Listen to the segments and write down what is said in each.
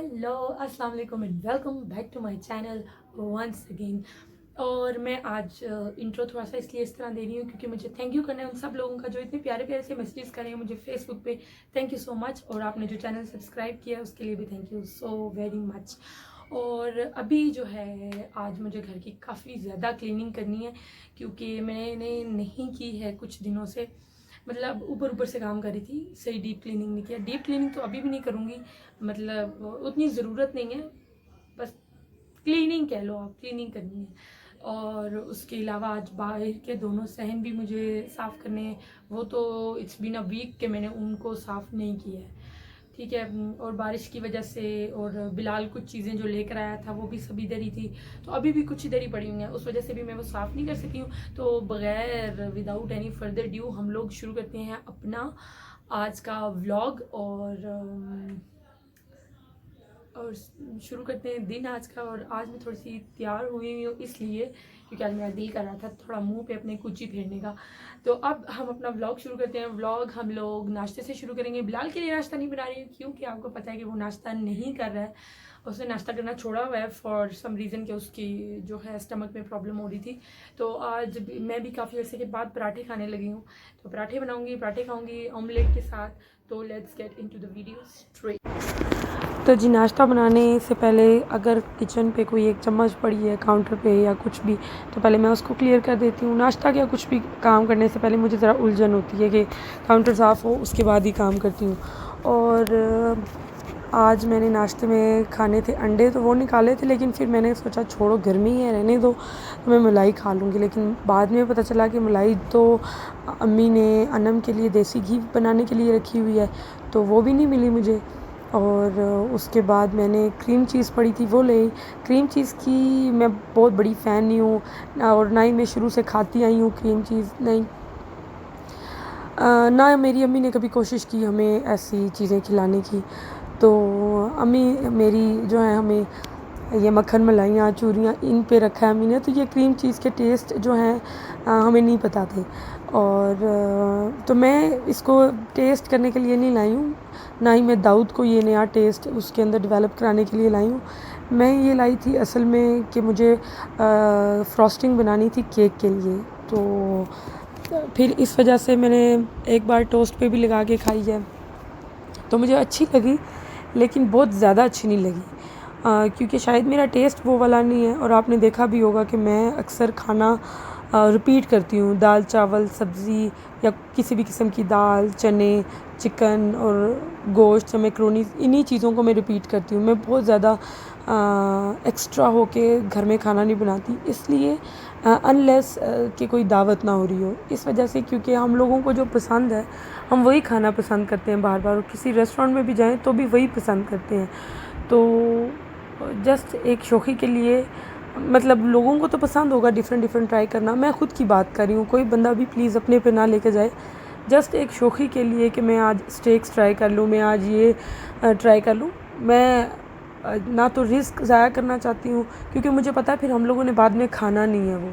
Hello अस्सलाम वालेकुम and welcome back to my channel once again. और मैं आज इंट्रो थोड़ा सा इसलिए इस तरह दे रही हूँ क्योंकि मुझे थैंक यू करना है उन सब लोगों का जो इतने प्यारे प्यारे से मैसेजेस कर रहे हैं मुझे फेसबुक पे। Thank you so much. और आपने जो चैनल सब्सक्राइब किया है उसके लिए भी thank you so very much. और अभी जो है आज मुझे घर की काफ़ी ज़्यादा क्लीनिंग करनी है क्योंकि मैंने नहीं की है कुछ दिनों से। मतलब ऊपर ऊपर से काम करी थी, सही डीप क्लीनिंग नहीं किया। डीप क्लीनिंग तो अभी भी नहीं करूँगी, मतलब उतनी ज़रूरत नहीं है, बस क्लीनिंग कह लो आप, क्लीनिंग करनी है। और उसके अलावा आज बाहर के दोनों सहन भी मुझे साफ़ करने हैं। वो तो इट्स बीन अ वीक के मैंने उनको साफ़ नहीं किया है, ठीक है। और बारिश की वजह से और बिलाल कुछ चीज़ें जो लेकर आया था वो भी सब इधर ही थी, तो अभी भी कुछ इधर ही पड़ी हुई हैं, उस वजह से भी मैं वो साफ़ नहीं कर सकी हूँ। तो बगैर विदाउट एनी फर्दर ड्यू हम लोग शुरू करते हैं अपना आज का व्लॉग। और शुरू करते हैं दिन आज का। और आज मैं थोड़ी सी तैयार हुई हूँ इसलिए क्योंकि आज मेरा दिल कर रहा था थोड़ा मुंह पे अपने कुची फेरने का। तो अब हम अपना व्लॉग शुरू करते हैं। व्लॉग हम लोग नाश्ते से शुरू करेंगे। बिलाल के लिए नाश्ता नहीं बना रही हूँ क्योंकि आपको पता है कि वो नाश्ता नहीं कर रहा है, उसने नाश्ता करना छोड़ा हुआ है फॉर सम रीज़न कि उसकी जो है स्टमक में प्रॉब्लम हो रही थी। तो आज मैं भी काफ़ी अर्से के बाद पराठे खाने लगी हूँ, तो पराठे बनाऊँगी, पराठे खाऊँगी ऑमलेट के साथ। तो let's get into the video straight. तो जी नाश्ता बनाने से पहले अगर किचन पे कोई एक चम्मच पड़ी है काउंटर पे या कुछ भी, तो पहले मैं उसको क्लियर कर देती हूँ। नाश्ता या कुछ भी काम करने से पहले मुझे ज़रा उलझन होती है कि काउंटर साफ़ हो, उसके बाद ही काम करती हूँ। और आज मैंने नाश्ते में खाने थे अंडे, तो वो निकाले थे, लेकिन फिर मैंने सोचा छोड़ो गर्मी है रहने दो, तो मैं मलाई खा लूँगी। लेकिन बाद में पता चला कि मलाई तो अम्मी ने अनम के लिए देसी घी बनाने के लिए रखी हुई है, तो वो भी नहीं मिली मुझे। और उसके बाद मैंने क्रीम चीज़ पड़ी थी वो ले। क्रीम चीज़ की मैं बहुत बड़ी फ़ैन नहीं हूँ और ना ही मैं शुरू से खाती आई हूँ क्रीम चीज़, नहीं। ना मेरी अम्मी ने कभी कोशिश की हमें ऐसी चीज़ें खिलाने की। तो अम्मी मेरी जो है हमें ये मक्खन मलाइयाँ चूरियाँ इन पे रखा है अम्मी ने, तो ये क्रीम चीज़ के टेस्ट जो हैं हमें नहीं पता थे। और तो मैं इसको टेस्ट करने के लिए नहीं लाई हूँ, ना ही मैं दाऊद को ये नया टेस्ट उसके अंदर डेवलप कराने के लिए लाई हूँ। मैं ये लाई थी असल में कि मुझे फ्रॉस्टिंग बनानी थी केक के लिए। तो फिर इस वजह से मैंने एक बार टोस्ट पे भी लगा के खाई है, तो मुझे अच्छी लगी, लेकिन बहुत ज़्यादा अच्छी नहीं लगी क्योंकि शायद मेरा टेस्ट वो वाला नहीं है। और आपने देखा भी होगा कि मैं अक्सर खाना रिपीट करती हूँ, दाल चावल सब्ज़ी या किसी भी किस्म की दाल चने चिकन और गोश्त या मैक्रोनी, इन्हीं चीज़ों को मैं रिपीट करती हूँ। मैं बहुत ज़्यादा एक्स्ट्रा होके घर में खाना नहीं बनाती, इसलिए अनलेस कि कोई दावत ना हो रही हो, इस वजह से। क्योंकि हम लोगों को जो पसंद है हम वही खाना पसंद करते हैं बार बार, और किसी रेस्टोरेंट में भी जाएं तो भी वही पसंद करते हैं। तो जस्ट एक शौक़ी के लिए, मतलब लोगों को तो पसंद होगा डिफरेंट डिफरेंट ट्राई करना, मैं ख़ुद की बात कर रही हूँ, कोई बंदा भी प्लीज़ अपने पे ना लेके जाए। जस्ट एक शौक़ी के लिए कि मैं आज स्टेक्स ट्राई कर लूँ, मैं आज ये ट्राई कर लूँ। मैं ना तो रिस्क ज़ाया करना चाहती हूँ क्योंकि मुझे पता है फिर हम लोगों ने बाद में खाना नहीं है वो,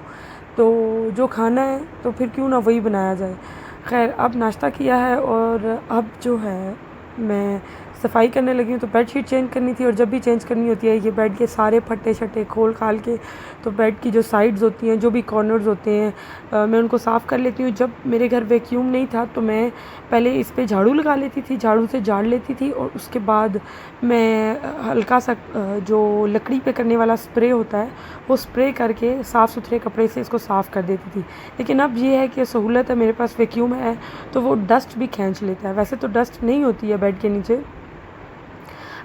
तो जो खाना है तो फिर क्यों ना वही बनाया जाए। खैर अब नाश्ता किया है और अब जो है मैं सफाई करने लगी हूँ। तो बेड शीट चेंज करनी थी, और जब भी चेंज करनी होती है ये बेड के सारे फट्टे शट्टे खोल खाल के, तो बेड की जो साइड्स होती हैं, जो भी कॉर्नर्स होते हैं, मैं उनको साफ़ कर लेती हूँ। जब मेरे घर वैक्यूम नहीं था तो मैं पहले इस पे झाड़ू लगा लेती थी, झाड़ू से झाड़ लेती थी, और उसके बाद मैं हल्का सा जो लकड़ी पे करने वाला स्प्रे होता है वो स्प्रे करके साफ़ सुथरे कपड़े से इसको साफ़ कर देती थी। लेकिन अब ये है कि सहूलत है, मेरे पास वैक्यूम है, तो वो डस्ट भी खींच लेता है। वैसे तो डस्ट नहीं होती है बेड के नीचे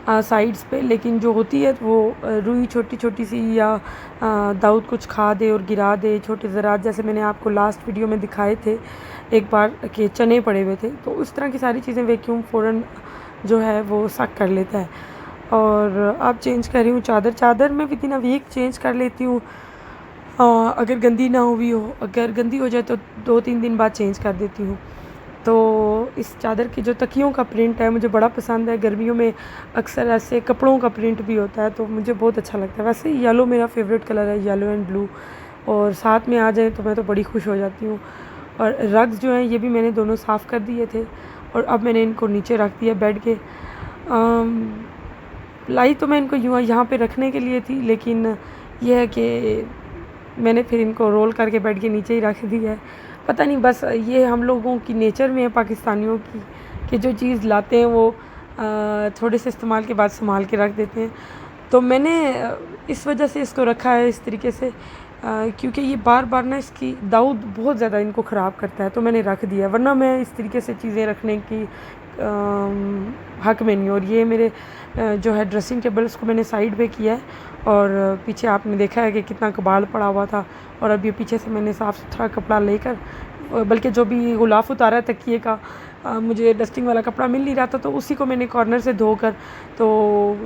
साइड्स पे, लेकिन जो होती है वो रुई छोटी छोटी सी, या दाऊद कुछ खा दे और गिरा दे, छोटे ज़रात जैसे मैंने आपको लास्ट वीडियो में दिखाए थे एक बार कि चने पड़े हुए थे, तो उस तरह की सारी चीज़ें वैक्यूम फ़ौरन जो है वो सक कर लेता है। और अब चेंज कर रही हूँ चादर। चादर मैं विदिन अ वीक चेंज कर लेती हूँ, अगर गंदी ना हुई हो, अगर गंदी हो जाए तो 2-3 दिन बाद चेंज कर देती हूँ। तो इस चादर की जो तकियों का प्रिंट है मुझे बड़ा पसंद है। गर्मियों में अक्सर ऐसे कपड़ों का प्रिंट भी होता है तो मुझे बहुत अच्छा लगता है। वैसे येलो मेरा फेवरेट कलर है, येलो एंड ब्लू, और साथ में आ जाए तो मैं तो बड़ी खुश हो जाती हूँ। और रग्स जो हैं ये भी मैंने दोनों साफ़ कर दिए थे, और अब मैंने इनको नीचे रख दिया बेड के। लाई तो मैं इनको यहाँ पे रखने के लिए थी, लेकिन यह है कि मैंने फिर इनको रोल करके बेड के नीचे ही रख दिया है। पता नहीं, बस ये हम लोगों की नेचर में है पाकिस्तानियों की, कि जो चीज़ लाते हैं वो थोड़े से इस्तेमाल के बाद संभाल के रख देते हैं। तो मैंने इस वजह से इसको रखा है इस तरीके से, क्योंकि ये बार बार ना इसकी दाऊद बहुत ज़्यादा इनको ख़राब करता है, तो मैंने रख दिया। वरना मैं इस तरीके से चीज़ें रखने की हक़ में नहीं। और ये मेरे जो है ड्रेसिंग टेबल, उसको मैंने साइड पे किया है, और पीछे आपने देखा है कि कितना कबाड़ पड़ा हुआ था। और अब ये पीछे से मैंने साफ़ सुथरा कपड़ा लेकर, बल्कि जो भी गुलाफ उतारा तकिए का, मुझे डस्टिंग वाला कपड़ा मिल नहीं रहा था, तो उसी को मैंने कॉर्नर से धोकर तो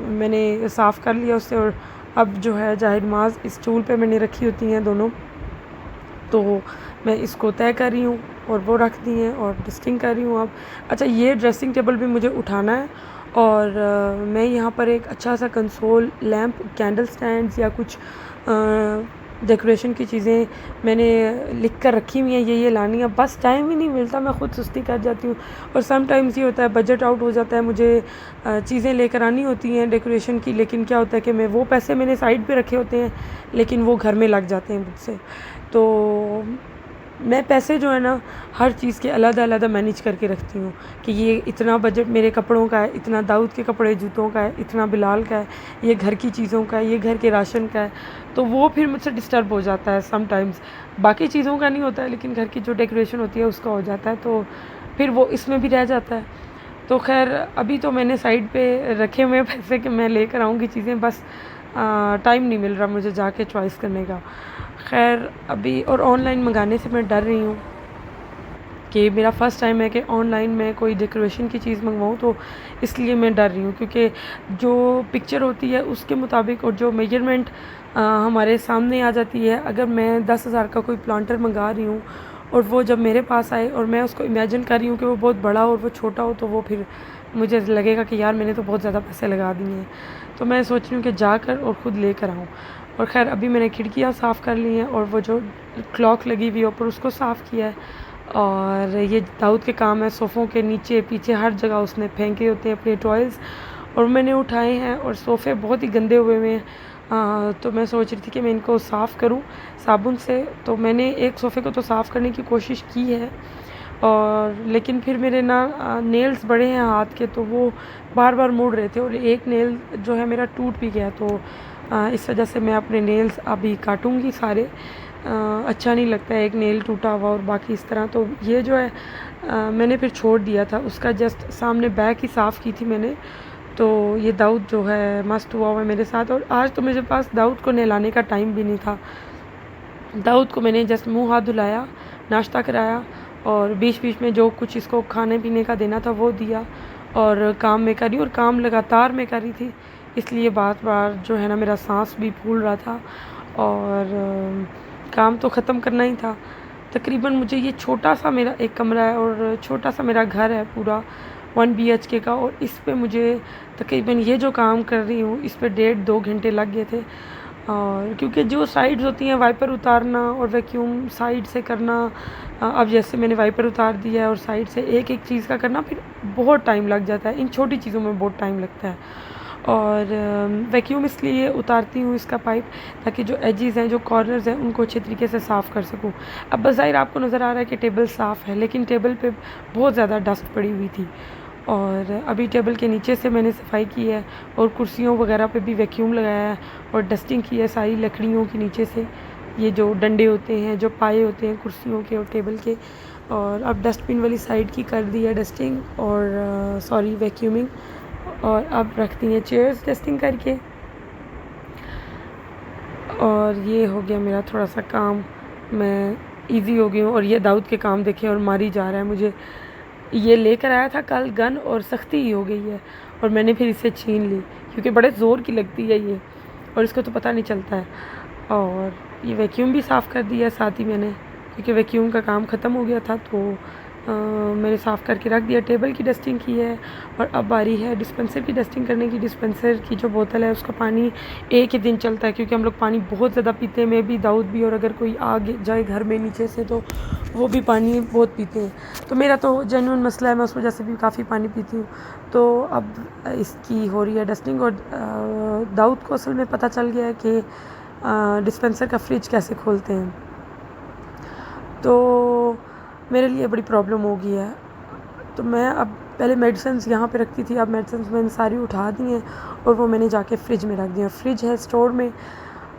मैंने साफ़ कर लिया उससे। और अब जो है जाहिर नमाज़ इस स्टूल पे मैंने रखी होती हैं दोनों, तो मैं इसको तय कर रही हूँ और वो रख दी हैं और डस्टिंग कर रही हूँ अब। अच्छा, ये ड्रेसिंग टेबल भी मुझे उठाना है, और मैं यहाँ पर एक अच्छा सा कंसोल लैंप, कैंडल स्टैंड्स या कुछ डेकोरेशन की चीज़ें मैंने लिख कर रखी हुई हैं, ये लानी है। बस टाइम ही नहीं मिलता, मैं ख़ुद सुस्ती कर जाती हूँ। और सम टाइम्स ये होता है बजट आउट हो जाता है, मुझे चीज़ें लेकर आनी होती हैं डेकोरेशन की, लेकिन क्या होता है कि मैं वो पैसे मैंने साइड पे रखे होते हैं, लेकिन वो घर में लग जाते हैं मुझसे। तो मैं पैसे जो है ना हर चीज़ के अलग-अलग मैनेज करके रखती हूँ, कि ये इतना बजट मेरे कपड़ों का है, इतना दाऊद के कपड़े जूतों का है, इतना बिलाल का है, ये घर की चीज़ों का है, ये घर के राशन का है। तो वो फिर मुझसे डिस्टर्ब हो जाता है सम टाइम्स। बाकी चीज़ों का नहीं होता है, लेकिन घर की जो डेकोरेशन होती है उसका हो जाता है, तो फिर वो इसमें भी रह जाता है। तो खैर अभी तो मैंने साइड पे रखे हुए हैं पैसे कि मैं लेकर आऊँगी चीज़ें, बस टाइम नहीं मिल रहा मुझे जाके चॉइस करने का। खैर अभी, और ऑनलाइन मंगाने से मैं डर रही हूँ कि मेरा फ़र्स्ट टाइम है कि ऑनलाइन में कोई डेकोरेशन की चीज़ मंगवाऊँ, तो इसलिए मैं डर रही हूँ, क्योंकि जो पिक्चर होती है उसके मुताबिक और जो मेजरमेंट हमारे सामने आ जाती है, अगर मैं 10,000 का कोई प्लांटर मंगा रही हूँ और वो जब मेरे पास आए और मैं उसको इमेजिन कर रही हूँ कि वो बहुत बड़ा और वो छोटा हो, तो वो फिर मुझे लगेगा कि यार मैंने तो बहुत ज़्यादा पैसे लगा दिए हैं। तो मैं सोच रही हूँ कि जाकर और ख़ुद लेकर आऊँ। और ख़ैर अभी मैंने खिड़कियाँ साफ़ कर ली हैं, और वो जो क्लॉक लगी हुई है ऊपर उसको साफ़ किया है। और ये दाऊद के काम है, सोफ़ों के नीचे पीछे हर जगह उसने फेंके होते हैं अपने टॉयज़, और मैंने उठाए हैं। और सोफ़े बहुत ही गंदे हुए हैं, तो मैं सोच रही थी कि मैं इनको साफ़ करूं साबुन से। तो मैंने एक सोफ़े को तो साफ़ करने की कोशिश की है, और लेकिन फिर मेरे ना नेल्स बड़े हैं हाथ के, तो वो बार बार मुड़ रहे थे, और एक नेल जो है मेरा टूट भी गया। तो इस वजह से मैं अपने नेल्स अभी काटूंगी सारे। अच्छा नहीं लगता है एक नेल टूटा हुआ और बाकी इस तरह। तो ये जो है मैंने फिर छोड़ दिया था, उसका जस्ट सामने बैक ही साफ़ की थी मैंने। तो ये दाऊद जो है मस्त हुआ है मेरे साथ, और आज तो मेरे पास दाऊद को नहलाने का टाइम भी नहीं था। दाऊद को मैंने जस्ट मुँह हाथ धुलाया, नाश्ता कराया, और बीच बीच में जो कुछ इसको खाने पीने का देना था वो दिया, और काम में करी, और काम लगातार मैं करी थी, इसलिए बार बार जो है ना मेरा सांस भी फूल रहा था, और काम तो ख़त्म करना ही था। तकरीबन मुझे ये छोटा सा मेरा एक कमरा है, और छोटा सा मेरा घर है पूरा 1 BHK का, और इस पे मुझे तकरीबन ये जो काम कर रही हूँ इस पे 1.5-2 घंटे लग गए थे। और क्योंकि जो साइड्स होती हैं वाइपर उतारना और वैक्यूम साइड से करना, अब जैसे मैंने वाइपर उतार दिया है और साइड से एक एक चीज़ का करना, फिर बहुत टाइम लग जाता है। इन छोटी चीज़ों में बहुत टाइम लगता है। और वैक्यूम इसलिए उतारती हूँ इसका पाइप, ताकि जो एजेस हैं, जो कॉर्नर्स हैं, उनको अच्छे तरीके से साफ़ कर सकूँ। अब बज़ाहिर आपको नज़र आ रहा है कि टेबल साफ़ है, लेकिन टेबल पे बहुत ज़्यादा डस्ट पड़ी हुई थी, और अभी टेबल के नीचे से मैंने सफाई की है, और कुर्सियों वगैरह पे भी वैक्यूम लगाया है और डस्टिंग की है सारी लकड़ियों के नीचे से। ये जो डंडे होते हैं, जो पाए होते हैं कुर्सियों के और टेबल के, और अब डस्टबिन वाली साइड की कर दी है डस्टिंग, और सॉरी वैक्यूमिंग, और अब रखती हैं चेयर्स डस्टिंग करके। और ये हो गया मेरा थोड़ा सा काम, मैं इजी हो गई हूँ। और ये दाऊद के काम देखें, और मारी जा रहा है मुझे। ये लेकर आया था कल गन, और सख्ती ही हो गई है, और मैंने फिर इसे छीन ली, क्योंकि बड़े ज़ोर की लगती है ये, और इसको तो पता नहीं चलता है। और ये वैक्यूम भी साफ़ कर दिया साथ ही मैंने, क्योंकि वैक्यूम का काम ख़त्म हो गया था, तो मैंने साफ़ करके रख दिया। टेबल की डस्टिंग की है और अब बारी है डिस्पेंसर की डस्टिंग करने की। डिस्पेंसर की जो बोतल है उसका पानी एक ही दिन चलता है, क्योंकि हम लोग पानी बहुत ज़्यादा पीते हैं, मैं भी, दाऊद भी, और अगर कोई आ जाए घर में नीचे से तो वो भी पानी बहुत पीते हैं। तो मेरा तो जेन्युइन मसला है, मैं उस वजह से भी काफ़ी पानी पीती हूँ। तो अब इसकी हो रही है डस्टिंग। और दाऊद को असल में पता चल गया है कि डिस्पेंसर का फ्रिज कैसे खोलते हैं, तो मेरे लिए बड़ी प्रॉब्लम हो गई है। तो मैं अब पहले मेडिसिन्स यहाँ पे रखती थी, अब मेडिसिन्स मैंने सारी उठा दी हैं और वो मैंने जाके फ्रिज में रख दिया। फ्रिज है स्टोर में,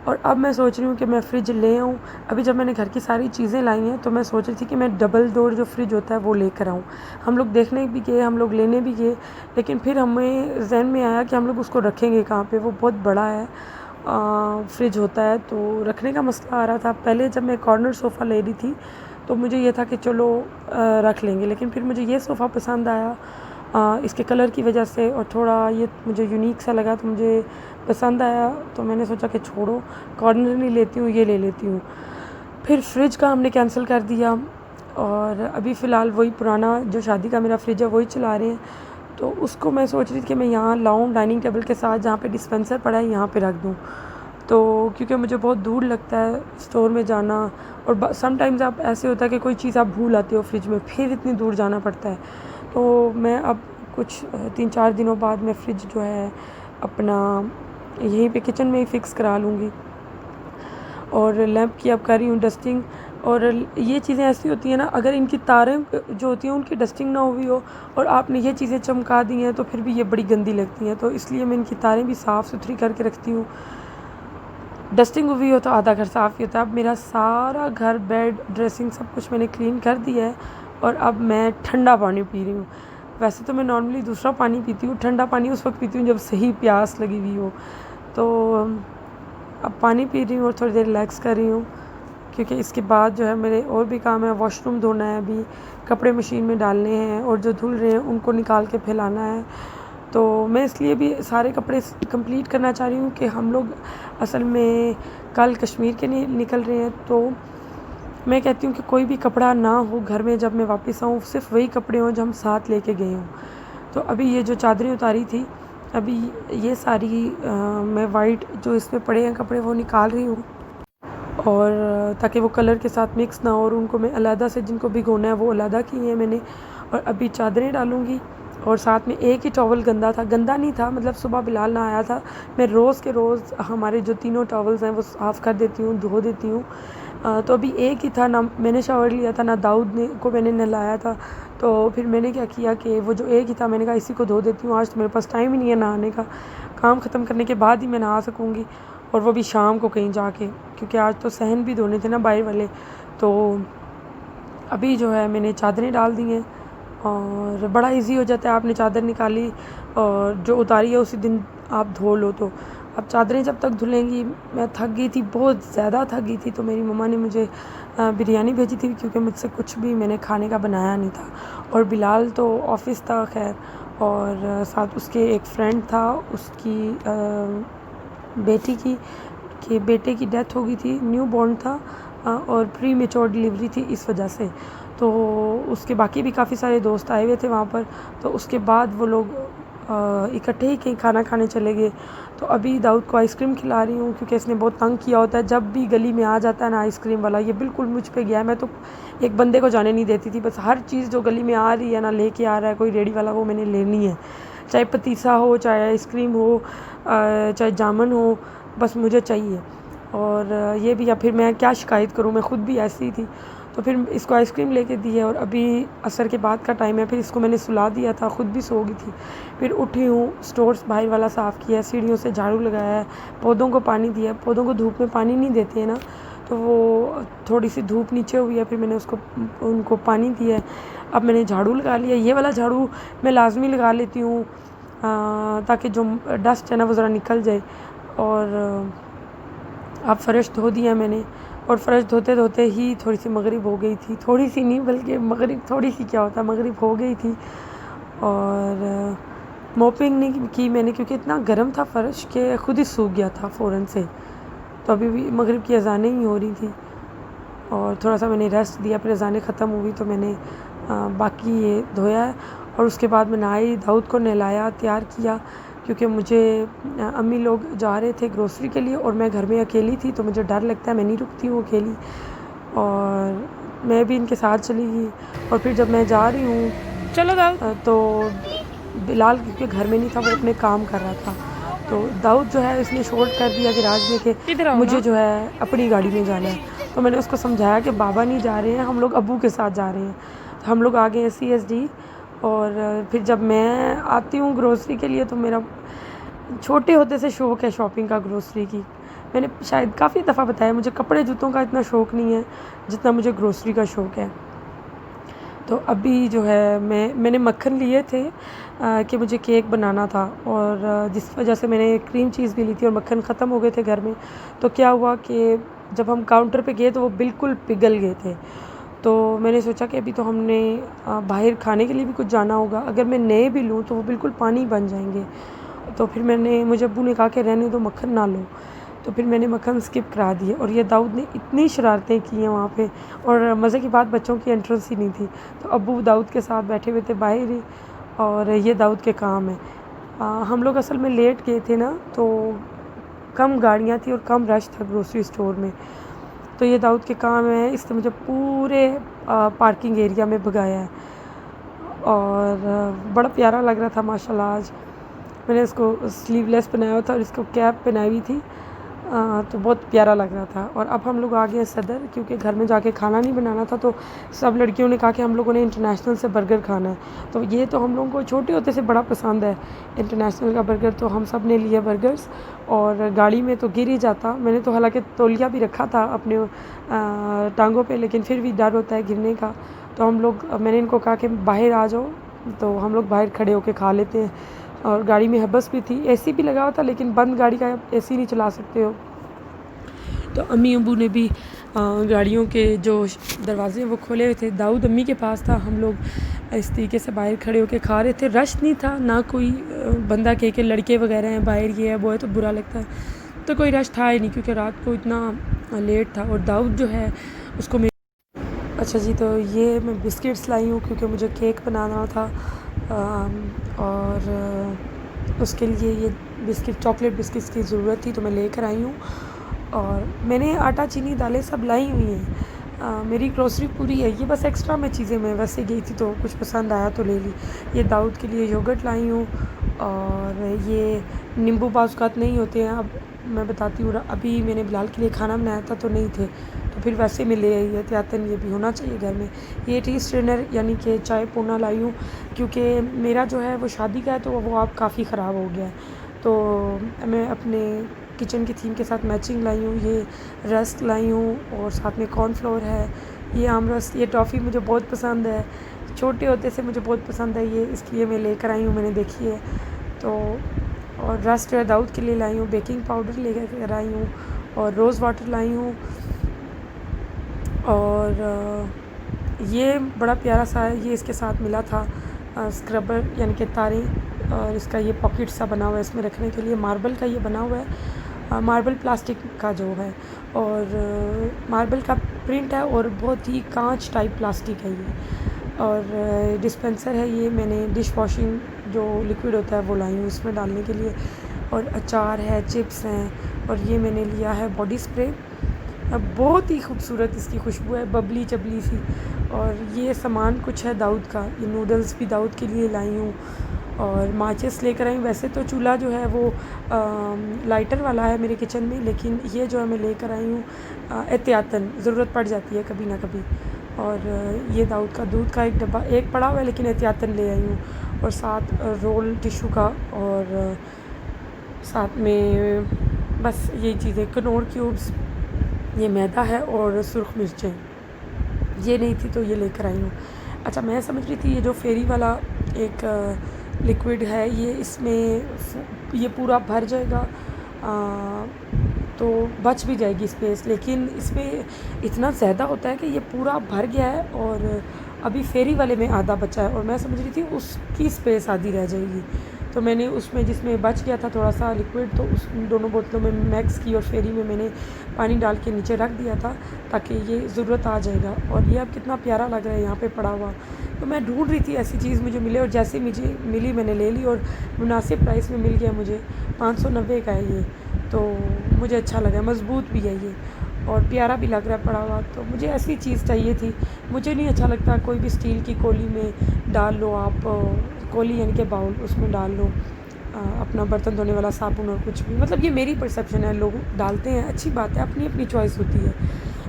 और अब मैं सोच रही हूँ कि मैं फ़्रिज ले आऊँ। अभी जब मैंने घर की सारी चीज़ें लाई हैं तो मैं सोच रही थी कि मैं डबल डोर जो फ्रिज होता है वो लेकर आऊँ। हम लोग देखने भी गए, हम लोग लेने भी गए, लेकिन फिर हमें ज़हन में आया कि हम लोग उसको रखेंगे कहाँ पे, वो बहुत बड़ा है फ्रिज होता है, तो रखने का मसला आ रहा था। पहले जब मैं कॉर्नर सोफ़ा ले रही थी तो मुझे ये था कि चलो रख लेंगे, लेकिन फिर मुझे ये सोफ़ा पसंद आया इसके कलर की वजह से, और थोड़ा ये मुझे यूनिक सा लगा तो मुझे पसंद आया। तो मैंने सोचा कि छोड़ो, कॉर्नर नहीं लेती हूँ, ये ले लेती हूँ। फिर फ्रिज का हमने कैंसिल कर दिया और अभी फ़िलहाल वही पुराना जो शादी का मेरा फ्रिज है वही चला रहे हैं। तो उसको मैं सोच रही थी कि मैं यहाँ लाऊं डाइनिंग टेबल के साथ, जहाँ पे डिस्पेंसर पड़ा है यहाँ पे रख दूँ। तो क्योंकि मुझे बहुत दूर लगता है स्टोर में जाना, और समटाइम्स आप ऐसे होता है कि कोई चीज़ आप भूल आते हो फ्रिज में, फिर इतनी दूर जाना पड़ता है। तो मैं अब कुछ 3-4 दिनों बाद मैं फ्रिज जो है अपना यहीं पे किचन में ही फ़िक्स करा लूँगी। और लैंप की अब कर रही हूँ डस्टिंग। और ये चीज़ें ऐसी होती हैं ना, अगर इनकी तारें जो होती हैं उनकी डस्टिंग ना हुई हो और आपने ये चीज़ें चमका दी हैं तो फिर भी ये बड़ी गंदी लगती हैं। तो इसलिए मैं इनकी तारें भी साफ़ सुथरी करके रखती हूँ। डस्टिंग हुई हो तो आधा घर साफ़ ही होता है। अब मेरा सारा घर, बेड, ड्रेसिंग, सब कुछ मैंने क्लीन कर दिया है और अब मैं ठंडा पानी पी रही हूँ। वैसे तो मैं नॉर्मली दूसरा पानी पीती हूँ, ठंडा पानी उस वक्त पीती हूँ जब सही प्यास लगी हुई हो। तो अब पानी पी रही हूँ और थोड़ी देर रिलैक्स कर रही हूँ, क्योंकि इसके बाद जो है मेरे और भी काम है। वॉशरूम धोना है, अभी कपड़े मशीन में डालने हैं और जो धुल रहे हैं उनको निकाल के फैलाना है। तो मैं इसलिए भी सारे कपड़े कंप्लीट करना चाह रही हूँ कि हम लोग असल में कल कश्मीर के लिए निकल रहे हैं। तो मैं कहती हूँ कि कोई भी कपड़ा ना हो घर में, जब मैं वापस आऊँ सिर्फ वही कपड़े हों जो हम साथ लेके गए हों। तो अभी ये जो चादरें उतारी थी, अभी ये सारी मैं वाइट जो इसमें पड़े हैं कपड़े वो निकाल रही हूँ, और ताकि वो कलर के साथ मिक्स ना हो, और उनको मैं अलहदा से, जिनको भिगोना है वो अलहदा किए हैं मैंने। और अभी चादरें डालूँगी, और साथ में एक ही टॉवल गंदा था, गंदा नहीं था मतलब सुबह बिलाल ना आया था। मैं रोज़ के रोज़ हमारे जो तीनों टॉवल्स हैं वो साफ़ कर देती हूँ, धो देती हूँ। तो अभी एक ही था, ना मैंने शावर लिया था ना दाऊद ने को मैंने नहलाया था। तो फिर मैंने क्या किया कि वो जो एक ही था मैंने कहा इसी को धो देती हूँ, आज तो मेरे पास टाइम ही नहीं है नहाने का, काम ख़त्म करने के बाद ही मैं नहा सकूँगी, और वो भी शाम को कहीं जाके, क्योंकि आज तो सहन भी धोने थे ना बाहर वाले। तो अभी जो है मैंने चादरें डाल दी हैं और बड़ा इजी हो जाता है, आपने चादर निकाली और जो उतारी है उसी दिन आप धो लो। तो अब चादरें जब तक धुलेंगी, मैं थक गई थी, बहुत ज़्यादा थक गई थी। तो मेरी मम्मा ने मुझे बिरयानी भेजी थी, क्योंकि मुझसे कुछ भी मैंने खाने का बनाया नहीं था। और बिलाल तो ऑफ़िस था खैर, और साथ उसके एक फ्रेंड था, उसकी बेटी की बेटे की डेथ हो गई थी, न्यू बॉर्न था और प्री मेच्योर डिलीवरी थी, इस वजह से। तो उसके बाकी भी काफ़ी सारे दोस्त आए हुए थे वहाँ पर। तो उसके बाद वो लोग इकट्ठे ही कहीं खाना खाने चले गए। तो अभी दाऊद को आइसक्रीम खिला रही हूँ, क्योंकि इसने बहुत तंग किया होता है, जब भी गली में आ जाता है ना आइसक्रीम वाला, ये बिल्कुल मुझ पे गया है। मैं तो एक बंदे को जाने नहीं देती थी, बस हर चीज़ जो गली में आ रही है ना, लेके आ रहा है कोई रेडी वाला, वो मैंने लेनी है, चाहे पतीसा हो, चाहे आइसक्रीम हो, चाहे जामुन हो, बस मुझे चाहिए। और ये भी, या फिर मैं क्या शिकायत करूँ, मैं ख़ुद भी ऐसी ही थी। तो फिर इसको आइसक्रीम लेके दी है, और अभी असर के बाद का टाइम है, फिर इसको मैंने सुला दिया था, ख़ुद भी सो गई थी। फिर उठी हूँ, स्टोर्स बाहर वाला साफ़ किया है, सीढ़ियों से झाड़ू लगाया है, पौधों को पानी दिया है। पौधों को धूप में पानी नहीं देते हैं ना, तो वो थोड़ी सी धूप नीचे हुई है, फिर मैंने उनको पानी दिया है। अब मैंने झाड़ू लगा लिया, ये वाला झाड़ू मैं लाजमी लगा लेती हूँ ताकि जो डस्ट है ना वो ज़रा निकल जाए। और अब फ़र्श धो दिया मैंने, और फ़र्श धोते धोते ही थोड़ी सी मगरिब हो गई थी, थोड़ी सी नहीं बल्कि मगरिब, थोड़ी सी क्या होता है, मगरिब हो गई थी। और मोपिंग नहीं की मैंने, क्योंकि इतना गर्म था फ़र्श कि ख़ुद ही सूख गया था फ़ौरन से। तो अभी भी मगरिब की अज़ानें ही हो रही थी, और थोड़ा सा मैंने रेस्ट दिया, फिर अज़ानें ख़त्म हुई तो मैंने बाकी ये धोया है। और उसके बाद मैं नहाई, दाऊद को नहलाया, तैयार किया, क्योंकि मुझे अम्मी लोग जा रहे थे ग्रोसरी के लिए और मैं घर में अकेली थी, तो मुझे डर लगता है, मैं नहीं रुकती हूँ अकेली, और मैं भी इनके साथ चली गई। और फिर जब मैं जा रही हूँ, चलो दाऊद, तो बिलाल क्योंकि घर में नहीं था, वो अपने काम कर रहा था, तो दाऊद जो है उसने शोर कर दिया गैराज में कि मुझे जो है अपनी गाड़ी में जाना है। तो मैंने उसको समझाया कि बाबा नहीं जा रहे हैं, हम लोग अब्बू के साथ जा रहे हैं। तो हम लोग आ गए CSD। और फिर जब मैं आती हूँ ग्रोसरी के लिए, तो मेरा छोटे होते से शौक़ है शॉपिंग का, ग्रोसरी की। मैंने शायद काफ़ी दफ़ा बताया, मुझे कपड़े जूतों का इतना शौक़ नहीं है जितना मुझे ग्रोसरी का शौक़ है। तो अभी जो है मैंने मक्खन लिए थे कि मुझे केक बनाना था, और जिस वजह से मैंने क्रीम चीज़ भी ली थी और मक्खन ख़त्म हो गए थे घर में। तो क्या हुआ कि जब हम काउंटर पे गए तो वो बिल्कुल पिघल गए थे। तो मैंने सोचा कि अभी तो हमने बाहर खाने के लिए भी कुछ जाना होगा, अगर मैं नए भी लूँ तो वो बिल्कुल पानी बन जाएंगे। तो फिर मुझे अब्बू ने कहा कि रहने दो, मक्खन ना लो। तो फिर मैंने मक्खन स्किप करा दिए, और ये दाऊद ने इतनी शरारतें की हैं वहाँ पे, और मज़े की बात, बच्चों की एंट्रेंस ही नहीं थी। तो अब्बू दाऊद के साथ बैठे हुए थे बाहर ही, और ये दाऊद के काम है। हम लोग असल में लेट गए थे ना, तो कम गाड़ियाँ थी और कम रश था ग्रोसरी स्टोर में। तो ये दाऊद के काम है, इसने मुझे पूरे पार्किंग एरिया में भगाया है, और बड़ा प्यारा लग रहा था माशाल्लाह। आज मैंने इसको स्लीवलेस पहनाया हुआ था और इसको कैप पहनाई हुई थी, तो बहुत प्यारा लग रहा था। और अब हम लोग आ गए सदर, क्योंकि घर में जाके खाना नहीं बनाना था, तो सब लड़कियों ने कहा कि हम लोगों ने इंटरनेशनल से बर्गर खाना है। तो ये तो हम लोगों को छोटे होते से बड़ा पसंद है इंटरनेशनल का बर्गर, तो हम सब ने लिए बर्गर्स, और गाड़ी में तो गिर ही जाता। मैंने तो हालांकि तौलिया भी रखा था अपने टांगों पे, लेकिन फिर भी डर होता है गिरने का। तो मैंने इनको कहा कि बाहर आ जाओ, तो हम लोग बाहर खड़े होकर खा लेते हैं। और गाड़ी में हबस भी थी, AC भी लगा हुआ था, लेकिन बंद गाड़ी का AC नहीं चला सकते हो। तो अम्मी अब्बू ने भी गाड़ियों के जो दरवाजे हैं वो खोले हुए थे। दाऊद अम्मी के पास था, हम लोग इस तरीके से बाहर खड़े होकर खा रहे थे। रश नहीं था, ना कोई बंदा कह के लड़के वगैरह हैं बाहर, ये है वो है, तो बुरा लगता है। तो कोई रश था ही नहीं, क्योंकि रात को इतना लेट था। और दाऊद जो है उसको अच्छा जी, तो ये मैं बिस्किट्स लाई हूँ क्योंकि मुझे केक बनाना था, और उसके लिए ये चॉकलेट बिस्किट्स की ज़रूरत थी, तो मैं लेकर आई हूँ। और मैंने आटा, चीनी, दालें सब लाई हुई हैं। मेरी ग्रोसरी पूरी है, ये बस एक्स्ट्रा में चीज़ें, मैं वैसे गई थी तो कुछ पसंद आया तो ले ली। ये दाऊद के लिए योगर्ट लाई हूँ, और ये नींबू बाज़ नहीं होते हैं, अब मैं बताती हूँ। अभी मैंने बिलाल के लिए खाना बनाया था तो नहीं थे, तो फिर वैसे में ले आई है एहतियातन, ये भी होना चाहिए घर में। ये टी स्ट्रेनर यानी कि चाय पोना लाई हूँ, क्योंकि मेरा जो है वो शादी का है, तो वो अब काफ़ी ख़राब हो गया है। तो मैं अपने किचन की थीम के साथ मैचिंग लाई हूँ। ये रस्क लाई हूँ, और साथ में कॉर्नफ्लोर है, ये आमरस, ये टॉफ़ी मुझे बहुत पसंद है, छोटे होते से मुझे बहुत पसंद है ये, इसलिए मैं लेकर आई हूँ, मैंने देखी है तो। और रस्ट जो है दाऊद के लिए लाई हूँ, बेकिंग पाउडर लेकर आई हूँ, और रोज़ वाटर लाई हूँ। और ये बड़ा प्यारा सा है, ये इसके साथ मिला था स्क्रबर यानी कि तारें, और इसका ये पॉकेट सा बना हुआ है इसमें रखने के लिए। मार्बल का ये बना हुआ है, मार्बल प्लास्टिक का जो है, और मार्बल का प्रिंट है, और बहुत ही कांच टाइप प्लास्टिक है ये। और डिस्पेंसर है ये, मैंने डिश वॉशिंग जो लिक्विड होता है वो लाई हूँ इसमें डालने के लिए। और अचार है, चिप्स हैं, और ये मैंने लिया है बॉडी स्प्रे, बहुत ही खूबसूरत इसकी खुशबू है, बबली चबली सी। और ये सामान कुछ है दाऊद का, ये नूडल्स भी दाऊद के लिए लाई हूँ, और माचिस लेकर आई हूँ। वैसे तो चूल्हा जो है वो लाइटर वाला है मेरे किचन में, लेकिन ये जो है मैं लेकर आई हूँ एहतियातन, ज़रूरत पड़ जाती है कभी ना कभी। और ये दाऊद का दूध का एक डब्बा एक पड़ा हुआ है, लेकिन एहतियातन ले आई हूँ। और साथ रोल टिशू का, और साथ में बस यही चीज़ें, कनौर क्यूब्स, ये मैदा है, और सुर्ख मिर्चें, ये नहीं थी तो ये लेकर आई हूँ। अच्छा, मैं समझ रही थी ये जो फेरी वाला एक लिक्विड है, ये इसमें ये पूरा भर जाएगा, तो बच भी जाएगी स्पेस, लेकिन इसमें इतना ज़्यादा होता है कि ये पूरा भर गया है, और अभी फेरी वाले में आधा बचा है, और मैं समझ रही थी उसकी स्पेस आधी रह जाएगी। तो मैंने उसमें जिसमें बच गया था थोड़ा सा लिक्विड, तो उस दोनों बोतलों में मैक्स की और फेरी में मैंने पानी डाल के नीचे रख दिया था ताकि ये ज़रूरत आ जाएगा। और ये अब कितना प्यारा लग रहा है यहाँ पे पड़ा हुआ। तो मैं ढूंढ रही थी ऐसी चीज़ मुझे मिले, और जैसे मुझे मिली मैंने ले ली और मुनासिब प्राइस में मिल गया मुझे। 590 का है ये, तो मुझे अच्छा लगा, मज़बूत भी है ये और प्यारा भी लग रहा है पड़ा हुआ। तो मुझे ऐसी चीज़ चाहिए थी। मुझे नहीं अच्छा लगता कोई भी स्टील की कोली में डाल लो आप, कोली यानी कि बाउल, उसमें डाल लो अपना बर्तन धोने वाला साबुन और कुछ भी। मतलब ये मेरी परसेप्शन है, लोग डालते हैं, अच्छी बात है, अपनी अपनी चॉइस होती है।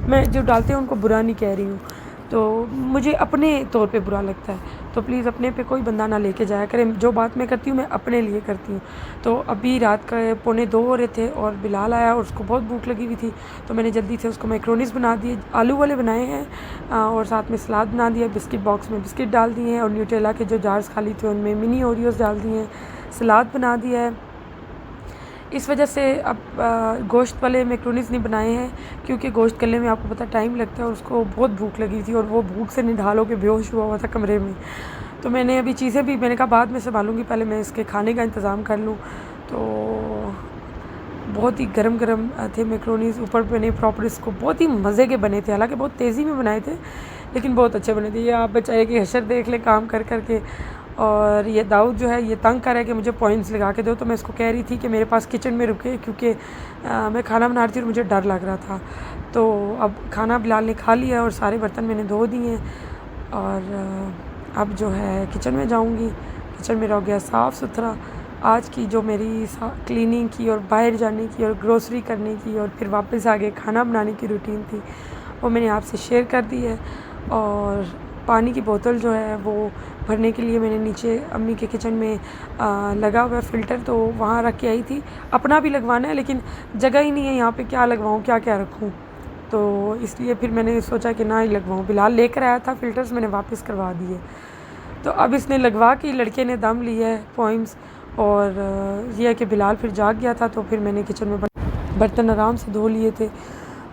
मैं जो डालते हैं उनको बुरा नहीं कह रही हूँ, तो मुझे अपने तौर पे बुरा लगता है। तो प्लीज़ अपने पे कोई बंदा ना लेके जाया करे। जो बात मैं करती हूँ मैं अपने लिए करती हूँ। तो अभी रात का 1:45 हो रहे थे और बिलाल आया और उसको बहुत भूख लगी हुई थी, तो मैंने जल्दी से उसको मैक्रोनीस बना दिए, आलू वाले बनाए हैं, और साथ में सलाद बना दिया, बिस्किट बॉक्स में बिस्किट डाल दिए हैं और न्यूटेला के जो जार्स खाली थे उनमें मिनी ओरियोस डाल दिए हैं, सलाद बना दिया है। इस वजह से अब गोश्त वाले मैक्रोनीस नहीं बनाए हैं, क्योंकि गोश्त गलने में आपको पता टाइम लगता है और उसको बहुत भूख लगी थी और वो भूख से निढाल होकर बेहोश हुआ था कमरे में। तो मैंने अभी चीज़ें भी, मैंने कहा बाद में संभालूंगी, पहले मैं इसके खाने का इंतज़ाम कर लूँ। तो बहुत ही गरम गरम थे मैक्रोनीस, ऊपर मैंने प्रॉपर इसको, बहुत ही मज़े के बने थे, हालांकि बहुत तेज़ी में बनाए थे लेकिन बहुत अच्छे बने थे। ये आप बेचारे की हशर देख ले काम कर कर के। और ये दाऊद जो है ये तंग कर रहा है कि मुझे पॉइंट्स लगा के दो, तो मैं इसको कह रही थी कि मेरे पास किचन में रुके, क्योंकि मैं खाना बना रही थी और मुझे डर लग रहा था। तो अब खाना बिलाल ने खा लिया और सारे बर्तन मैंने धो दिए हैं, और अब जो है किचन में जाऊंगी। किचन मेरा हो गया साफ़ सुथरा। आज की जो मेरी क्लीनिंग की और बाहर जाने की और ग्रोसरी करने की और फिर वापस आके खाना बनाने की रूटीन थी, वो मैंने आपसे शेयर कर दी है। और पानी की बोतल जो है वो भरने के लिए मैंने नीचे अम्मी के किचन में लगा हुआ फ़िल्टर, तो वहाँ रख के आई थी। अपना भी लगवाना है लेकिन जगह ही नहीं है यहाँ पे, क्या लगवाऊँ क्या क्या रखूँ, तो इसलिए फिर मैंने सोचा कि ना ही लगवाऊँ। बिलाल लेकर आया था फ़िल्टर्स, मैंने वापस करवा दिए। तो अब इसने लगवा के लड़के ने दम लिया है पोइम्स। और यह है कि बिलाल फिर जाग गया था, तो फिर मैंने किचन में बर्तन आराम से धो लिए थे।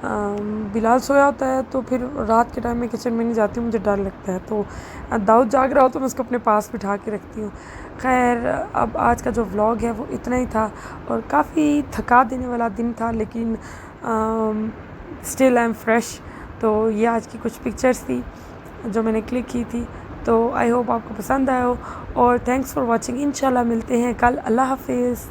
बिलाल सोया होता है तो फिर रात के टाइम में किचन में नहीं जाती हूँ, मुझे डर लगता है। तो दाऊद जाग रहा हो तो मैं उसको अपने पास बिठा के रखती हूँ। खैर अब आज का जो व्लॉग है वो इतना ही था और काफ़ी थका देने वाला दिन था, लेकिन स्टिल आई एम फ्रेश। तो ये आज की कुछ पिक्चर्स थी जो मैंने क्लिक की थी। तो आई होप आपको पसंद आया हो, और थैंक्स फॉर वॉचिंग। इंशाल्लाह मिलते हैं कल। अल्लाह हाफिज़।